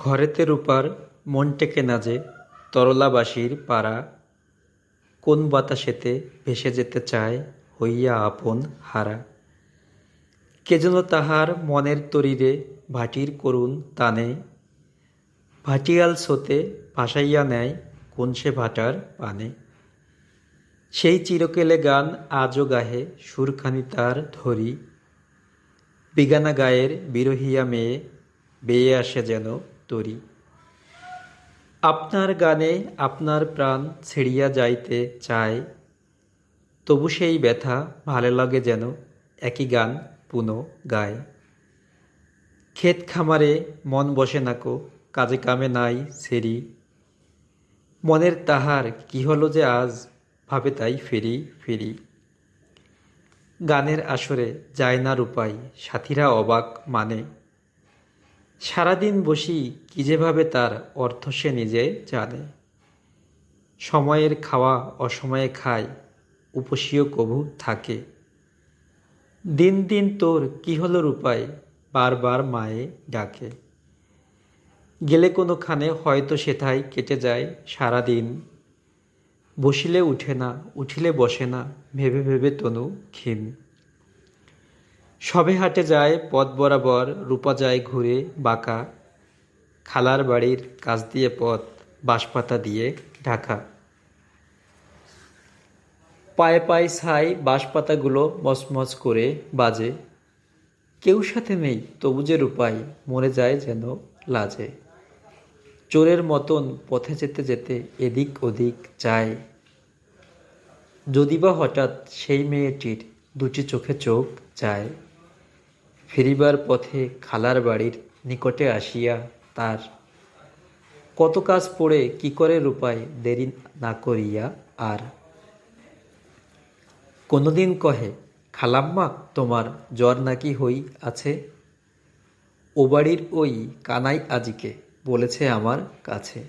ঘরেতে রূপার মন টেকে না যে, তরলাবাসীর পাড়া কোন বাতাসেতে ভেসে যেতে চায় হইয়া আপন হারা। কে যেন তাহার মনের তরীরে ভাটির করুণ টানে, ভাটিয়াল স্রোতে ভাসাইয়া নেয় কোন সে ভাটার পানে। সেই চিরকেলে গান আজও গাহে সুরখানি তার ধরি, বিগানা গায়ের বিরহিয়া মেয়ে বেয়ে আসে যেন তরি। আপনার গানে আপনার প্রাণ ছিড়িয়া যাইতে চায়, তবু সেই ব্যথা ভালো লাগে যেন একই গান পুনঃ গায়। ক্ষেত খামারে মন বসে নাকো, কাজে কামে নাই সেরি, মনের তাহার কি হলো যে আজ ভাবে তাই ফেরি ফেরি। গানের আসরে যায় না রূপাই, সাথীরা অবাক মানে, সারাদিন বসি কি যেভাবে তার অর্থ সে নিজে জানে। সময়ের খাওয়া অসময়ে খায়, উপসীও কভু থাকে, দিন দিন তোর কি হলো রূপাই, বারবার মায়ে ডাকে। গেলে কোনোখানে হয়তো সেথায় কেটে যায় সারাদিন, বসিলে উঠে না উঠিলে বসে না, ভেবে ভেবে তনু ক্ষীণ। সবে হাটে যায় পথ বরাবর, রূপা যায় ঘুরে বাঁকা, খালার বাড়ির কাছ দিয়ে পথ বাঁশপাতা দিয়ে ঢাকা। পায়ে পায়ে ছাই বাঁশপাতাগুলো মচমচ করে বাজে, কেউ সাথে নেই তবু যে রূপাই মরে যায় যেন লাজে। চোরের মতন পথে যেতে যেতে এদিক ওদিক যায়, যদি বা হঠাৎ সেই মেয়েটির দুটি চোখে চোখ যায়। ফিরিবার পথে খালার বাড়ির নিকটে আসিয়া তার কত কাজ পড়ে কি করে রূপাই দেরি না করিয়া আর। কোনোদিন কহে, খালাম্মা তোমার জ্বর নাকি হই আছে, ও বাড়ির ওই কানাই আজিকে বলেছে আমার কাছে,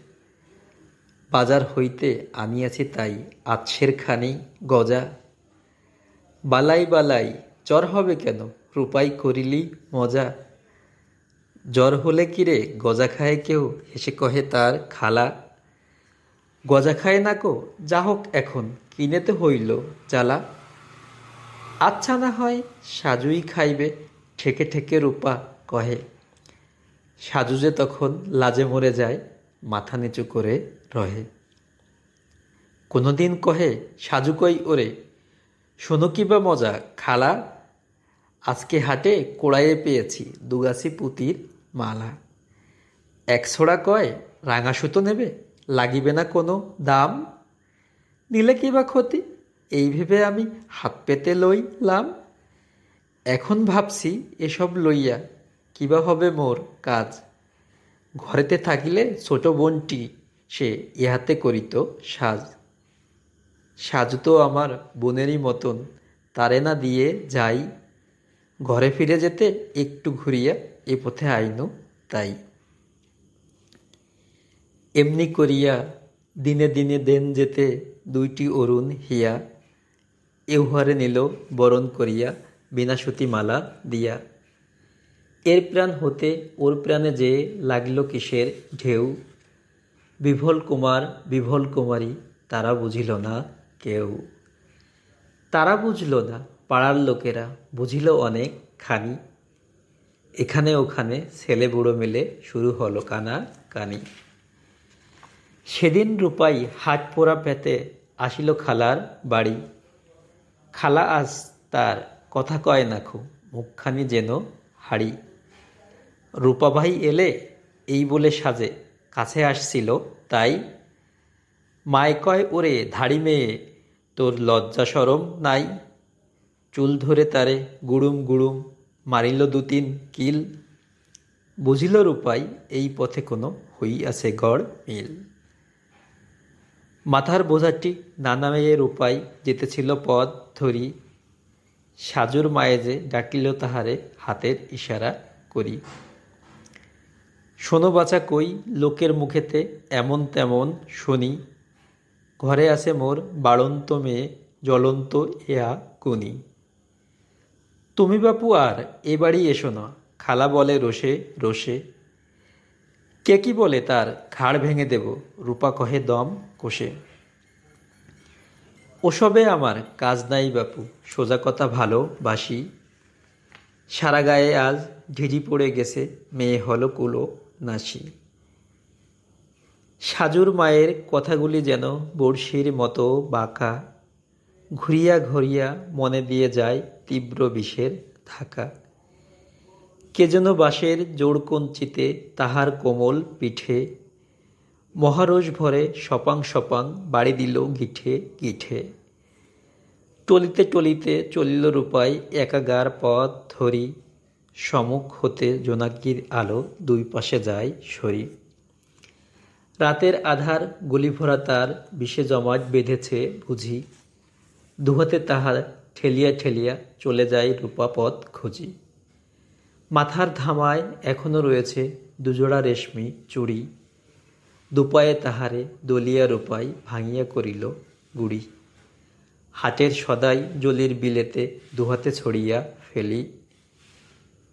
বাজার হইতে আনিয়াছি তাই আচ্ছের খানি গজা। বালাই বালাই জ্বর হবে কেন, রূপাই করিলি মজা। জ্বর হলে কিরে গজা খায় কেউ, হেসে কহে তার খালা, গজা খায় না কো, যা হোক এখন কিনেতে হইল জ্বালা। আচ্ছা না হয় সাজুই খাইবে, ঠেকে ঠেকে রূপা কহে। সাজু যে তখন লাজে মরে যায়, মাথা নিচু করে রহে। কোনোদিন কহে, সাজু কই ওরে, শোনো কি বা মজা খালা, আজকে হাটে কোড়াইয়ে পেয়েছি দুগাছি পুতির মালা। এক ছোড়া কয়, রাঙা সুতো নেবে, লাগিবে না কোনো দাম, নিলে কি বা ক্ষতি, এই ভেবে আমি হাত পেতে লইলাম। এখন ভাবছি এসব লইয়া কিবা হবে মোর কাজ, ঘরেতে থাকিলে ছোট বোনটি সে ইহাতে করিত সাজ। সাজু তো আমার বোনেরই মতন, তারে না দিয়ে যাই, ঘরে ফিরে যেতে একটু ঘুরিয়া এ পথে আইনু তাই। এমনি করিয়া দিনে দিনে দেন যেতে দুইটি অরুণ হিয়া, এউহারে নিল বরণ করিয়া বিনাশুতি মালা দিয়া। এর প্রাণ হতে ওর প্রাণে যে লাগিল কিসের ঢেউ, বিভল কুমার বিভল কুমারী তারা বুঝিল না কেউ। তারা বুঝল না, পাড়ার লোকেরা বুঝিল অনেক খানি, এখানে ওখানে ছেলে বুড়ো মিলে শুরু হলো কানা কানি। সেদিন রূপাই হাট পোড়া পেতে আসিল খালার বাড়ি, খালা আজ তার কথা কয় না খো, মুখখানি যেন হাড়ি। রূপা ভাই এলে এই বলে সাজে কাছে আসছিল তাই, মায় কয় ওরে ধাড়ি মেয়ে, তোর লজ্জা সরম নাই, চুল ধরে তারে গুড়ুম গুড়ুম মারিল দু তিন কিল। বুঝিল রূপাই এই পথে কোনো হইয়াছে গড় মিল। মাথার বোঝাটি না নামাইয়ে রূপাই যেতেছিল পথ ধরি, সাজুর মায়ে যে ডাকিল তাহারে হাতের ইশারা করি। শোনো বাছা কই লোকের মুখেতে এমন তেমন শুনি, ঘরে আছে মোর বাড়ন্ত মেয়ে জ্বলন্ত এয়া কুনি। তুমি বাপু আর এ বাড়ি এসো না, খালা বলে রোষে রোষে, কে কি বলে তার ঘাড় ভেঙে দেব, রূপা কহে দম কষে। ওসবে আমার কাজ নাই বাপু, সোজা কথা ভালোবাসি। সারা গায়ে আজ ঢিঢি পড়ে গেছে, মেয়ে হলো কুলো নাসি। সাজুর মায়ের কথাগুলি যেন বড়শির মতো বাঁকা, ঘুরিয়া ঘুরিয়া মনে দিয়ে যায় তীব্র বিষের ধাক্কা। কে যেন বাঁশের জোড়কঞ্চিতে তাহার কোমল পিঠে মহারোষ ভরে সপাং সপাং বাড়ি দিল গিঠে গিঠে। টলিতে টলিতে চলিল রূপাই একাগার পথ ধরি, সম্মুখ হতে জোনাকির আলো দুই পাশে যায় সরি। রাতের আধার গুলিভরা তার বিষে জমাট বেঁধেছে বুঝি, দুহাতে তাহার ঠেলিয়া ঠেলিয়া চলে যায় রূপা পথ খুঁজি। মাথার ধামায় এখনো রয়েছে দুজোড়া রেশমি চুড়ি, দুপায়ে তাহারে দলিয়া রূপাই ভাঙিয়া করিল গুড়ি। হাটের সদাই জলির বিলেতে দুহাতে ছড়িয়া ফেলি,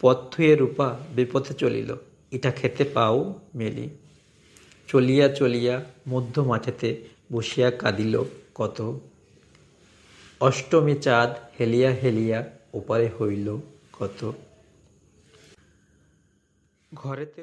পথ থুয়ে রূপা বিপথে চলিল, ইটা খেতে পাও মেলি। চলিয়া চলিয়া মধ্য মাঠেতে বসিয়া কাঁদিল কত, অষ্টমী চাঁদ হেলিয়া হেলিয়া ওপারে হইল কত। ঘরেতে